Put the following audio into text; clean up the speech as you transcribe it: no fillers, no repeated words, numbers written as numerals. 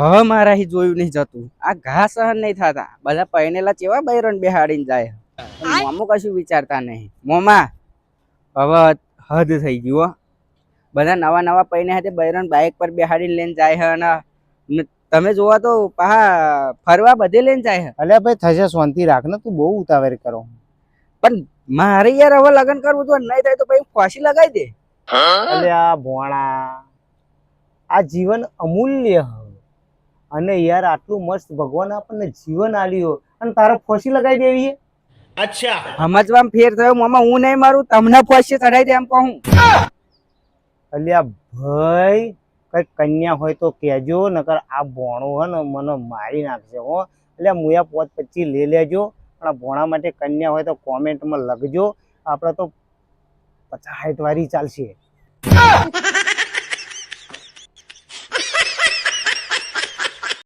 હવે મારાથી જોયું નહીં જતું. આ ઘા સહન નહીં થતા. બધા પૈનેલા ચેવા બૈરણ બેહાડીને જાય. પણ મોમો કશું વિચારતા નહીં. મોમા હવે હદ થઈ ગયું હો. બધા નવા નવા પૈને હાથે બૈરણ બાઇક પર બેહાડીને લઈને જાય છે અને તમે જોવા તો પાહા ફરવા બધે લઈને જાય છે. અલ્યા ભાઈ થશે શાંતિ રાખ ને, તું બહુ ઉતાવળ કરો. પણ મારે યાર હવે લગ્ન કરવું તો નહીં થાય તો પછી ફાંસી લગાવી દે. અલ્યા ભોણા, આ જીવન અમૂલ્ય હ અને યાર આટલું મસ્ત ભગવાન આપણને જીવન આલ્યું અને તારે ફાંસી લગાવી દેવી. અચ્છા સમજવામાં ફેર થયો મામા. હું નહીં મારું, તમને ફાંસી ચડાવી દે એમ કહું. અલ્યા ભાઈ, કઈ કન્યા હોય તો કહેજો, નકર આ ભોણો હે ને મને મારી નાખશે હો. એટલે મુયા 5-25 લઈ લેજો, પણ આ ભોણા માટે કન્યા હોય તો કોમેન્ટમાં લખજો. આપણે તો 50-60 વાળી ચાલશે.